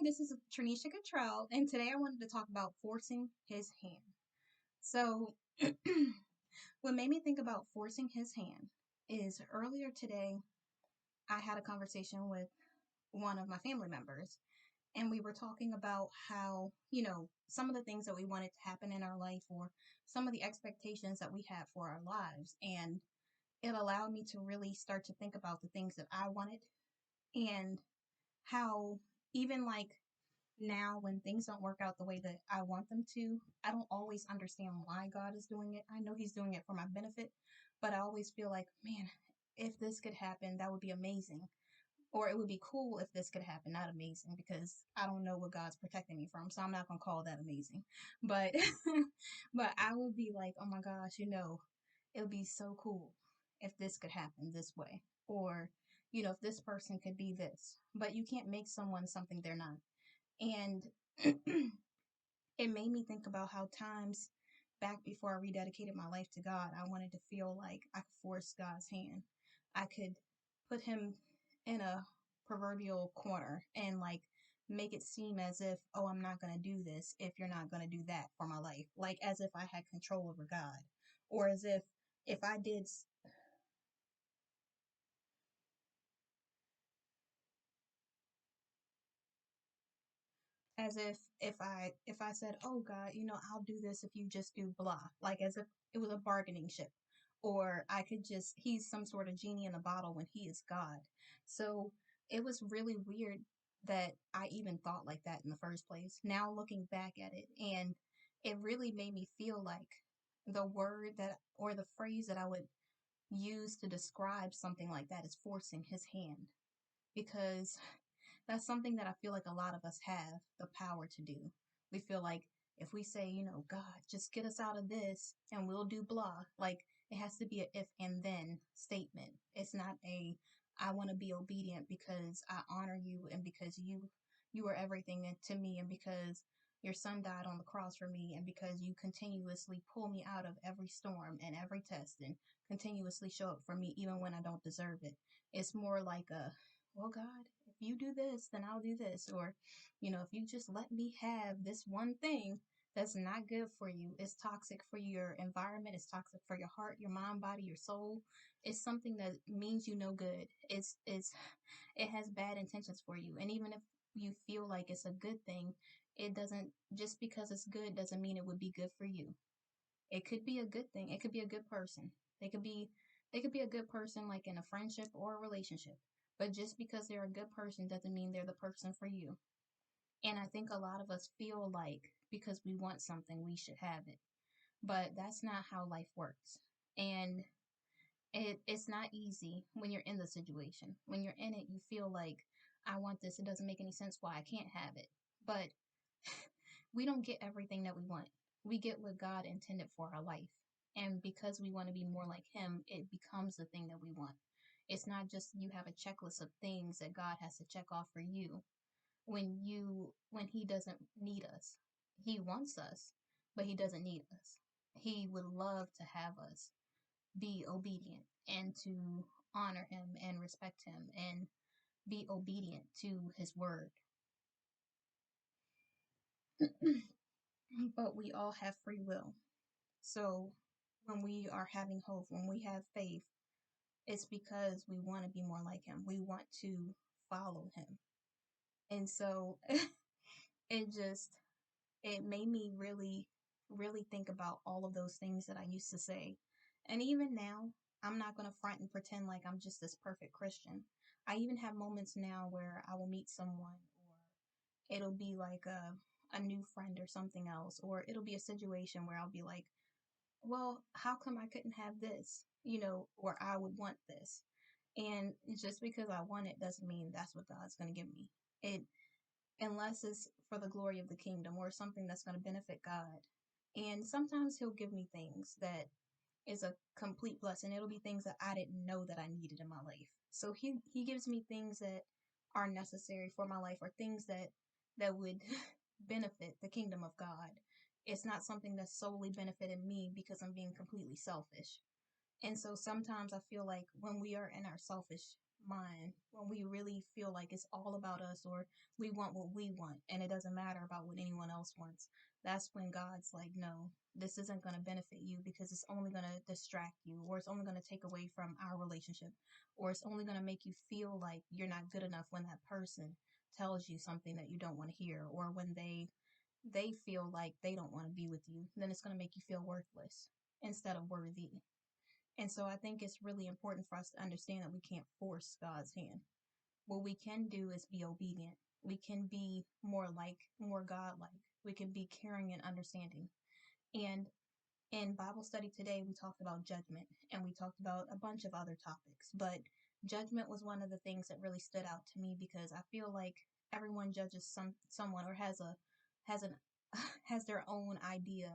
this is Trinisha Cottrell, and today I wanted to talk about forcing his hand. So, what made me think about forcing his hand is earlier today, I had a conversation with one of my family members, and we were talking about how, some of the things that we wanted to happen in our life or some of the expectations that we had for our lives. And it allowed me to really start to think about the things that I wanted and how, even like, now when things don't work out the way that I want them to, I don't always understand why God is doing it. I know He's doing it for my benefit, but I always feel like, man, if this could happen, that would be amazing. Or it would be cool if this could happen, not amazing, because I don't know what God's protecting me from, so I'm not gonna call that amazing. But but I would be like, oh my gosh, it would be so cool if this could happen this way. Or, if this person could be this. But you can't make someone something they're not. And it made me think about how times back before I rededicated my life to God, I wanted to feel like I could force God's hand. I could put him in a proverbial corner and like make it seem as if, oh, I'm not going to do this if you're not going to do that for my life. Like as if I had control over God. Or as if I did as if I said, "Oh God, I'll do this if you just do blah," like as if it was a bargaining chip, or I could just he's some sort of genie in a bottle when he is God. So it was really weird that I even thought like that in the first place. Now looking back at it, and it really made me feel like the word that or the phrase that I would use to describe something like that is forcing his hand because that's something that I feel like a lot of us have the power to do. We feel like if we say, God, just get us out of this and we'll do blah, like it has to be a if and then statement. It's not a I want to be obedient because I honor you and because you are everything to me and because your son died on the cross for me and because you continuously pull me out of every storm and every test and continuously show up for me even when I don't deserve it. It's more like a well, God, if you do this, then I'll do this. Or, if you just let me have this one thing that's not good for you, it's toxic for your environment, it's toxic for your heart, your mind, body, your soul. It's something that means you no good. It has bad intentions for you. And even if you feel like it's a good thing, it doesn't just because it's good doesn't mean it would be good for you. It could be a good thing. It could be a good person. They could be they could be a good person like in a friendship or a relationship. But just because they're a good person doesn't mean they're the person for you. And I think a lot of us feel like because we want something, we should have it. But that's not how life works. And it's not easy when you're in the situation. When you're in it, you feel like, I want this. It doesn't make any sense why I can't have it. But we don't get everything that we want. We get what God intended for our life. And because we want to be more like Him, it becomes the thing that we want. It's not just you have a checklist of things that God has to check off for you when He doesn't need us. He wants us, but He doesn't need us. He would love to have us be obedient and to honor Him and respect Him and be obedient to His word. But we all have free will. So when we are having hope, when we have faith, it's because we want to be more like Him. We want to follow Him. And so it just, it made me really, really think about all of those things that I used to say. And even now, I'm not going to front and pretend like I'm just this perfect Christian. I even have moments now where I will meet someone, or it'll be like a new friend or something else, or it'll be a situation where I'll be like, well, how come I couldn't have this? Or I would want this. And just because I want it doesn't mean that's what God's going to give me. It unless it's for the glory of the kingdom or something that's going to benefit God. And sometimes He'll give me things that is a complete blessing. It'll be things that I didn't know that I needed in my life. So he gives me things that are necessary for my life or things that would benefit the kingdom of God. It's not something that's solely benefiting me because I'm being completely selfish. And so sometimes I feel like when we are in our selfish mind, when we really feel like it's all about us, or we want what we want and it doesn't matter about what anyone else wants, that's when God's like, no, this isn't going to benefit you, because it's only going to distract you, or it's only going to take away from our relationship, or it's only going to make you feel like you're not good enough when that person tells you something that you don't want to hear, or when they feel like they don't want to be with you, then it's going to make you feel worthless instead of worthy. And so I think it's really important for us to understand that we can't force God's hand. What we can do is be obedient. We can be more God-like. We can be caring and understanding. And in Bible study today, we talked about judgment, and we talked about a bunch of other topics, but judgment was one of the things that really stood out to me, because I feel like everyone judges someone, or has an has their own idea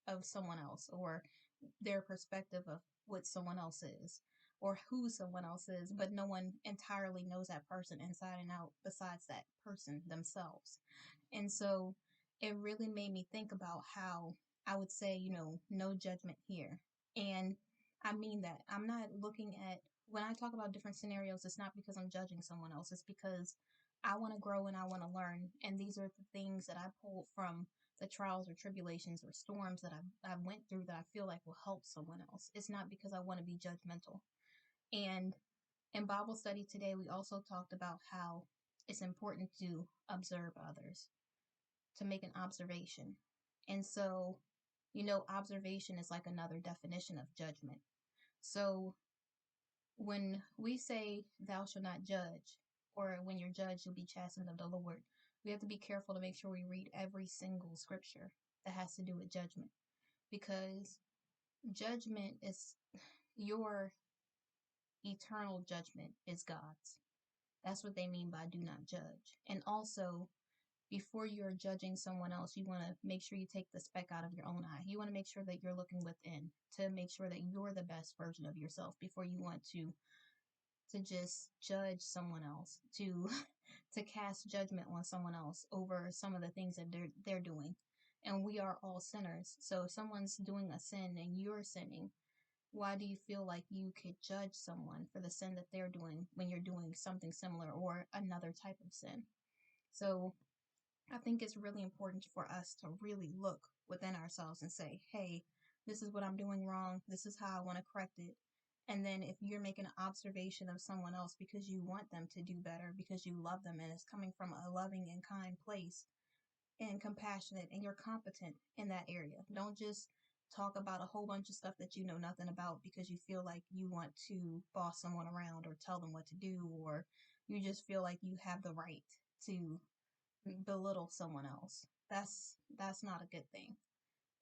of someone else, or their perspective of what someone else is, or who someone else is, but no one entirely knows that person inside and out besides that person themselves. And so it really made me think about how I would say, no judgment here. And I mean that. I'm not looking at, when I talk about different scenarios, it's not because I'm judging someone else. It's because I want to grow and I want to learn. And these are the things that I pulled from the trials or tribulations or storms that I went through, that I feel like will help someone else. It's not because I want to be judgmental. And in Bible study today, we also talked about how it's important to observe others, to make an observation. And so, observation is like another definition of judgment. So when we say, thou shalt not judge, or when you're judged, you'll be chastened of the Lord, we have to be careful to make sure we read every single scripture that has to do with judgment, because judgment is your eternal judgment is God's. That's what they mean by do not judge. And also, before you're judging someone else, you want to make sure you take the speck out of your own eye. You want to make sure that you're looking within, to make sure that you're the best version of yourself before you want to just judge someone else, to to cast judgment on someone else over some of the things that they're doing. And we are all sinners. So if someone's doing a sin and you're sinning, why do you feel like you could judge someone for the sin that they're doing when you're doing something similar or another type of sin? So I think it's really important for us to really look within ourselves and say, hey, this is what I'm doing wrong. This is how I want to correct it. And then if you're making an observation of someone else because you want them to do better, because you love them and it's coming from a loving and kind place and compassionate, and you're competent in that area. Don't just talk about a whole bunch of stuff that you know nothing about because you feel like you want to boss someone around or tell them what to do, or you just feel like you have the right to belittle someone else. That's not a good thing.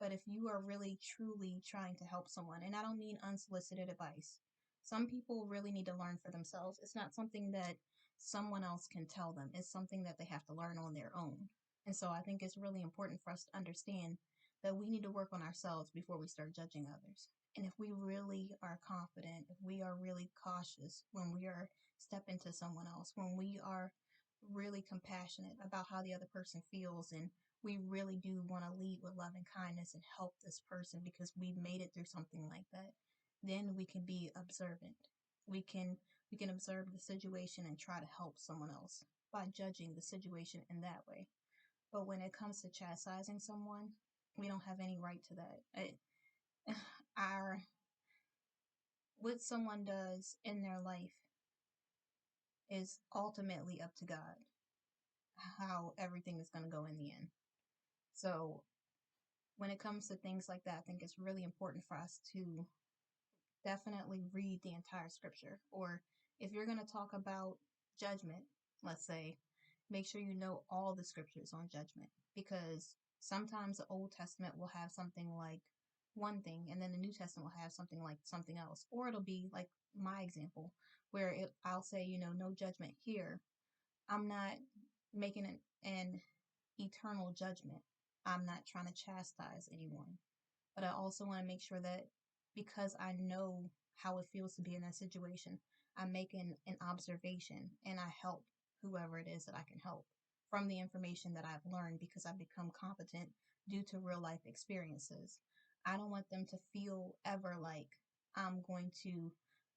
But if you are really truly trying to help someone, and I don't mean unsolicited advice, some people really need to learn for themselves. It's not something that someone else can tell them, it's something that they have to learn on their own. And so I think it's really important for us to understand that we need to work on ourselves before we start judging others. And if we really are confident, if we are really cautious when we are stepping to someone else, when we are really compassionate about how the other person feels, and we really do want to lead with love and kindness and help this person because we've made it through something like that, then we can be observant. We can observe the situation and try to help someone else by judging the situation in that way. But when it comes to chastising someone, we don't have any right to that. Our what someone does in their life is ultimately up to God, how everything is going to go in the end. So when it comes to things like that, I think it's really important for us to definitely read the entire scripture. Or if you're going to talk about judgment, let's say, make sure you know all the scriptures on judgment, because sometimes the Old Testament will have something like one thing, and then the New Testament will have something like something else. Or it'll be like my example, where I'll say, no judgment here. I'm not making an eternal judgment. I'm not trying to chastise anyone. But I also want to make sure that because I know how it feels to be in that situation, I'm making an observation and I help whoever it is that I can help from the information that I've learned, because I've become competent due to real life experiences. I don't want them to feel ever like I'm going to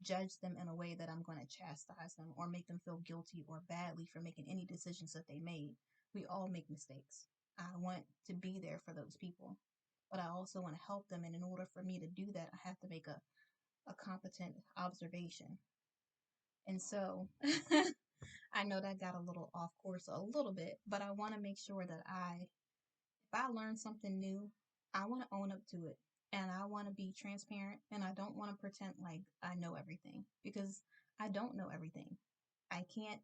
judge them in a way that I'm going to chastise them or make them feel guilty or badly for making any decisions that they made. We all make mistakes. I want to be there for those people, but I also want to help them. And in order for me to do that, I have to make a competent observation. And so I know that got a little off course a little bit, but I want to make sure that if I learn something new, I want to own up to it and I want to be transparent and I don't want to pretend like I know everything because I don't know everything. I can't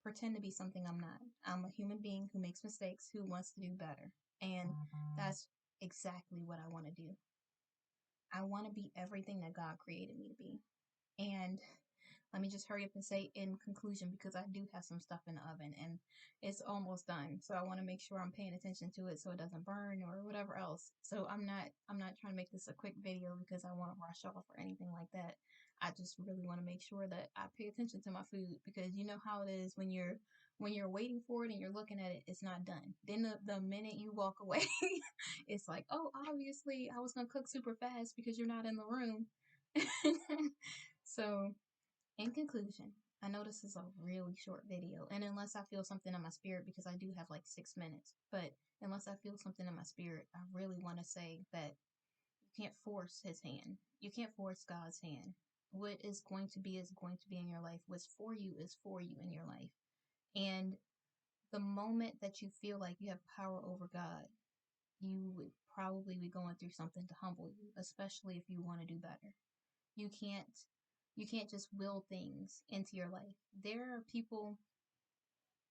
pretend to be something I'm not. I'm a human being who makes mistakes, who wants to do better. And that's exactly what I want to do. I want to be everything that God created me to be. And let me just hurry up and say in conclusion because I do have some stuff in the oven and it's almost done. So I want to make sure I'm paying attention to it so it doesn't burn or whatever else. So I'm not trying to make this a quick video because I want to rush off or anything like that. I just really want to make sure that I pay attention to my food because you know how it is when you're waiting for it and you're looking at it, it's not done. Then the minute you walk away, it's like, oh, obviously I was gonna cook super fast because you're not in the room. So in conclusion, I know this is a really short video, and unless I feel something in my spirit, because I do have like 6 minutes, but unless I feel something in my spirit, I really want to say that you can't force his hand. You can't force God's hand. What is going to be in your life. What's for you is for you in your life. And the moment that you feel like you have power over God, you would probably be going through something to humble you, especially if you want to do better. You can't you can't just will things into your life. There are people,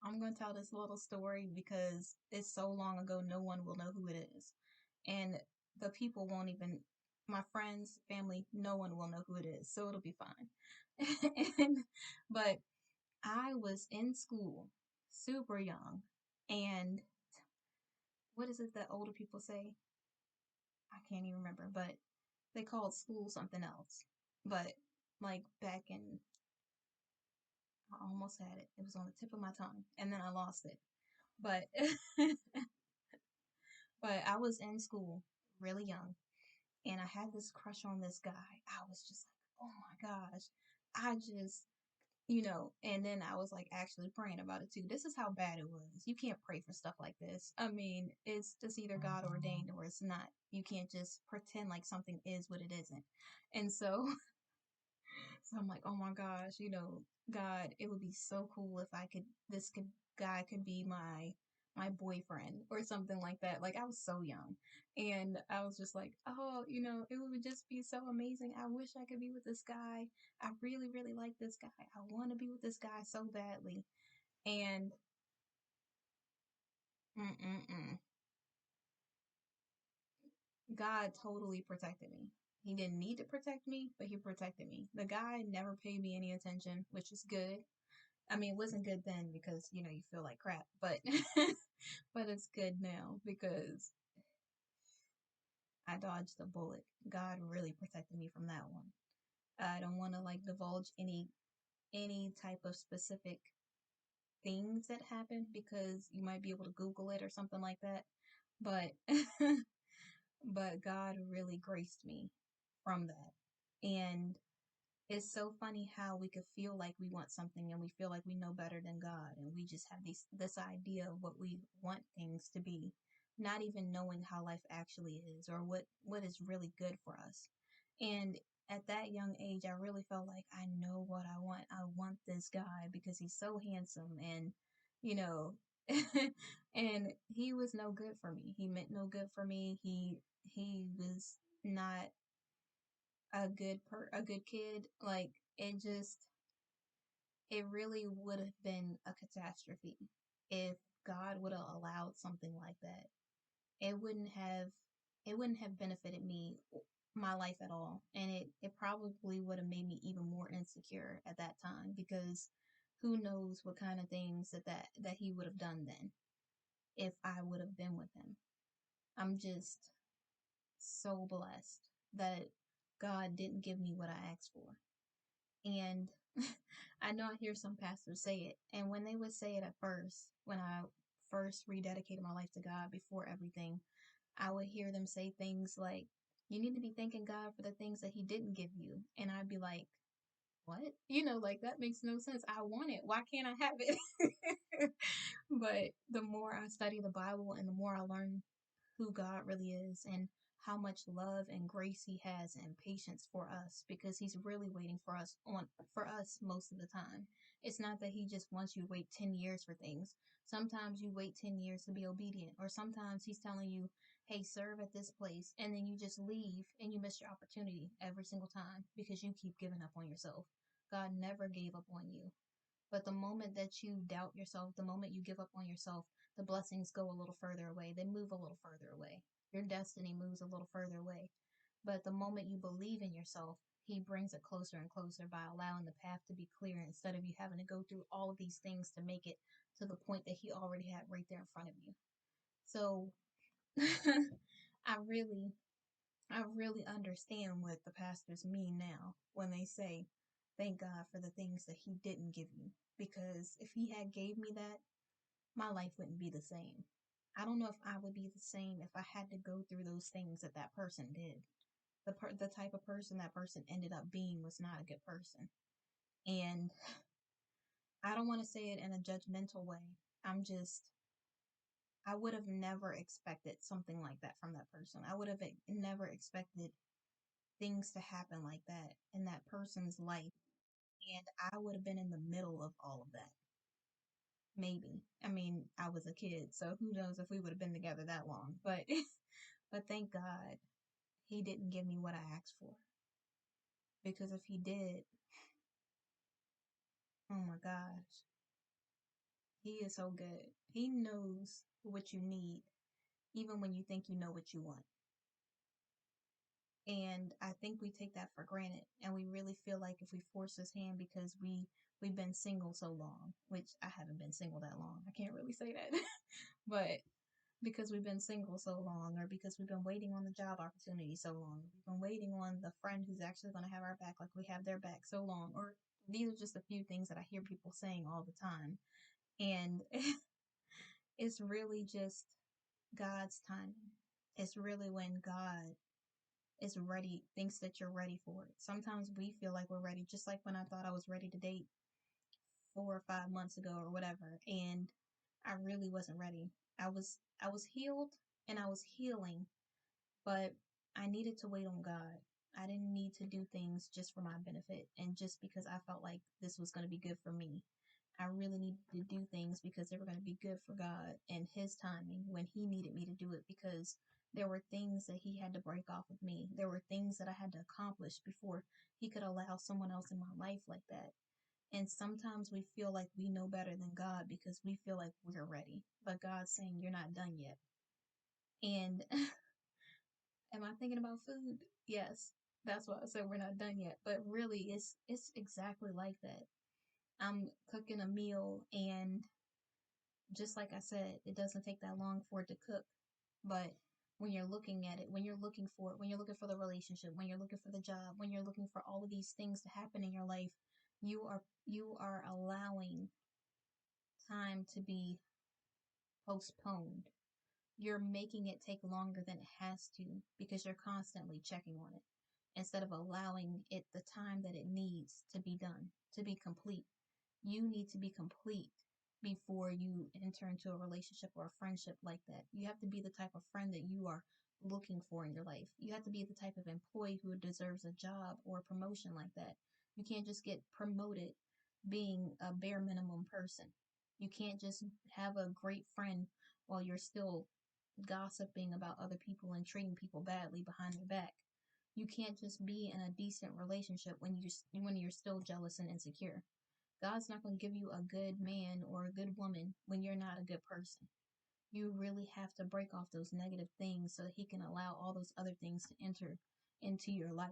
I'm going to tell this little story because it's so long ago no one will know who it is. And the people won't even, my friends, family, no one will know who it is. So it'll be fine. and, but I was in school, super young, and what is it that older people say? I can't even remember, but they called school something else. But like back in, I almost had it. It was on the tip of my tongue, and then I lost it. But but I was in school really young, and I had this crush on this guy. I was just like, oh my gosh, I just and then I was like actually praying about it too. This is how bad it was. You can't pray for stuff like this. I mean, it's just either God ordained or it's not. You can't just pretend like something is what it isn't. And so So I'm like, oh my gosh, God, it would be so cool if this guy could be my boyfriend or something like that. Like I was so young and I was just like, oh, it would just be so amazing. I wish I could be with this guy. I really, really like this guy. I want to be with this guy so badly. And mm-mm-mm. God totally protected me. He didn't need to protect me, but he protected me. The guy never paid me any attention, which is good. I mean, it wasn't good then because, you feel like crap, but but it's good now because I dodged a bullet. God really protected me from that one. I don't want to like divulge any type of specific things that happened because you might be able to Google it or something like that. But but God really graced me from that. And it's so funny how we could feel like we want something and we feel like we know better than God and we just have this idea of what we want things to be, not even knowing how life actually is or what is really good for us. And at that young age, I really felt like I know what I want. I want this guy because he's so handsome and you know and he was no good for me. He meant no good for me. He was not a good kid. Like it really would have been a catastrophe if God would have allowed something like that. It wouldn't have it wouldn't have benefited me my life at all. And it probably would have made me even more insecure at that time because who knows what kind of things that he would have done then if I would have been with him. I'm just so blessed that God didn't give me what I asked for. And I know I hear some pastors say it. And when they would say it at first, when I first rededicated my life to God before everything, I would hear them say things like, you need to be thanking God for the things that He didn't give you. And I'd be like, what? Like that makes no sense. I want it. Why can't I have it? But the more I study the Bible and the more I learn who God really is and how much love and grace he has and patience for us, because he's really waiting for us most of the time. It's not that he just wants you to wait 10 years for things. Sometimes you wait 10 years to be obedient, or sometimes he's telling you, hey, serve at this place, and then you just leave and you miss your opportunity every single time because you keep giving up on yourself. God never gave up on you. But the moment that you doubt yourself, the moment you give up on yourself, the blessings go a little further away. They move a little further away. Your destiny moves a little further away. But the moment you believe in yourself, he brings it closer and closer by allowing the path to be clear instead of you having to go through all of these things to make it to the point that he already had right there in front of you. So I really I really understand what the pastors mean now when they say, thank God for the things that he didn't give you. Because if he had gave me that, my life wouldn't be the same. I don't know if I would be the same if I had to go through those things that that person did. The type of person that person ended up being was not a good person. And I don't want to say it in a judgmental way. I would have never expected something like that from that person. I would have never expected things to happen like that in that person's life. And I would have been in the middle of all of that. Maybe. I mean, I was a kid, so who knows if we would have been together that long. But but thank God he didn't give me what I asked for. Because if he did, oh my gosh, he is so good. He knows what you need, even when you think you know what you want. And I think we take that for granted, and we really feel like if we force his hand because we've been single so long, which I haven't been single that long. I can't really say that. But because we've been single so long, or because we've been waiting on the job opportunity so long, we've been waiting on the friend who's actually going to have our back like we have their back so long, or these are just a few things that I hear people saying all the time. And it's really just God's timing. It's really when God is ready, thinks that you're ready for it. Sometimes we feel like we're ready, just like when I thought I was ready to date 4 or 5 months ago or whatever, and I really wasn't ready. I was healed and I was healing, but I needed to wait on God. I didn't need to do things just for my benefit and just because I felt like this was going to be good for me. I really needed to do things because they were going to be good for God and his timing when he needed me to do it, because there were things that he had to break off of me. There were things that I had to accomplish before he could allow someone else in my life like that. And sometimes we feel like we know better than God because we feel like we're ready. But God's saying, you're not done yet. And am I thinking about food? Yes. That's why I said we're not done yet. But really, it's exactly like that. I'm cooking a meal, and just like I said, it doesn't take that long for it to cook. But when you're looking at it, when you're looking for it, when you're looking for the relationship, when you're looking for the job, when you're looking for all of these things to happen in your life, you are allowing time to be postponed. You're making it take longer than it has to because you're constantly checking on it instead of allowing it the time that it needs to be done, to be complete. You need to be complete before you enter into a relationship or a friendship like that. You have to be the type of friend that you are looking for in your life. You have to be the type of employee who deserves a job or a promotion like that. You can't just get promoted being a bare minimum person. You can't just have a great friend while you're still gossiping about other people and treating people badly behind their back. You can't just be in a decent relationship when you're still jealous and insecure. God's not going to give you a good man or a good woman when you're not a good person. You really have to break off those negative things so that he can allow all those other things to enter into your life.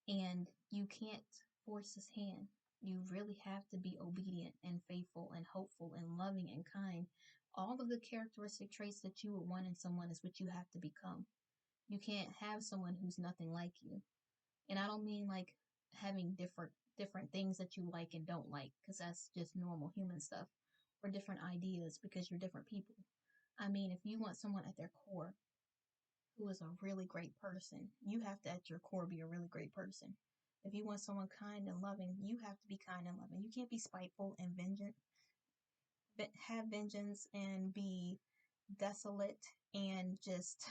And you can't force his hand. You really have to be obedient and faithful and hopeful and loving and kind. All of the characteristic traits that you would want in someone is what you have to become. You can't have someone who's nothing like you. And I don't mean like having different things that you like and don't like, because that's just normal human stuff, or different ideas because you're different people. I mean, if you want someone at their core who is a really great person, you have to at your core be a really great person. If you want someone kind and loving, you have to be kind and loving. You can't be spiteful and vengeance, have vengeance and be desolate and just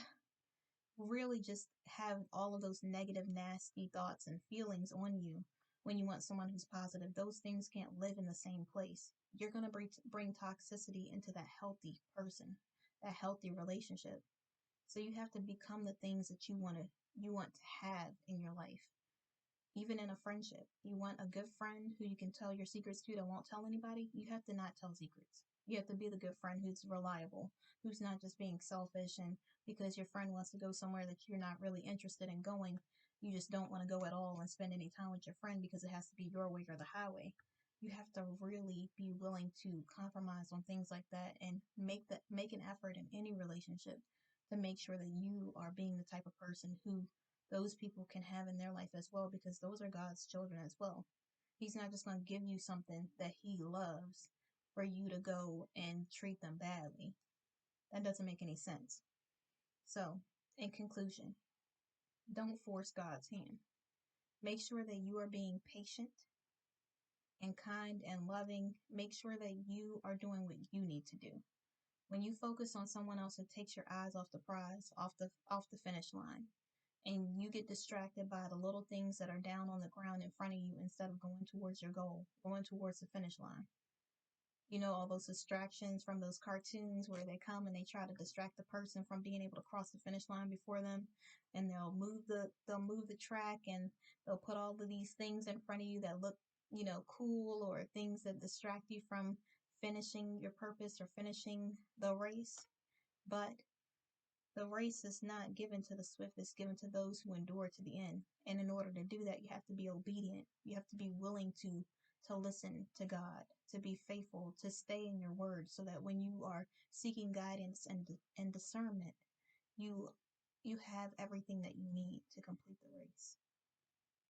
really just have all of those negative, nasty thoughts and feelings on you when you want someone who's positive. Those things can't live in the same place. You're going to bring toxicity into that healthy person, that healthy relationship. So you have to become the things that you want to have in your life. Even in a friendship, you want a good friend who you can tell your secrets to that won't tell anybody. You have to not tell secrets. You have to be the good friend who's reliable, who's not just being selfish, and because your friend wants to go somewhere that you're not really interested in going, you just don't want to go at all and spend any time with your friend because it has to be your way or the highway. You have to really be willing to compromise on things like that and make an effort in any relationship to make sure that you are being the type of person who those people can have in their life as well, because those are God's children as well. He's not just going to give you something that He loves for you to go and treat them badly. That doesn't make any sense. So, in conclusion, don't force God's hand. Make sure that you are being patient and kind and loving. Make sure that you are doing what you need to do. When you focus on someone else, it takes your eyes off the prize, off the finish line, and you get distracted by the little things that are down on the ground in front of you instead of going towards your goal, going towards the finish line. You know, all those distractions from those cartoons where they come and they try to distract the person from being able to cross the finish line before them, and they'll move the track, and they'll put all of these things in front of you that look, cool, or things that distract you from finishing your purpose or finishing the race. But the race is not given to the swift, it's given to those who endure to the end. And in order to do that, you have to be obedient. You have to be willing to listen to God, to be faithful, to stay in your word, so that when you are seeking guidance and discernment, you you have everything that you need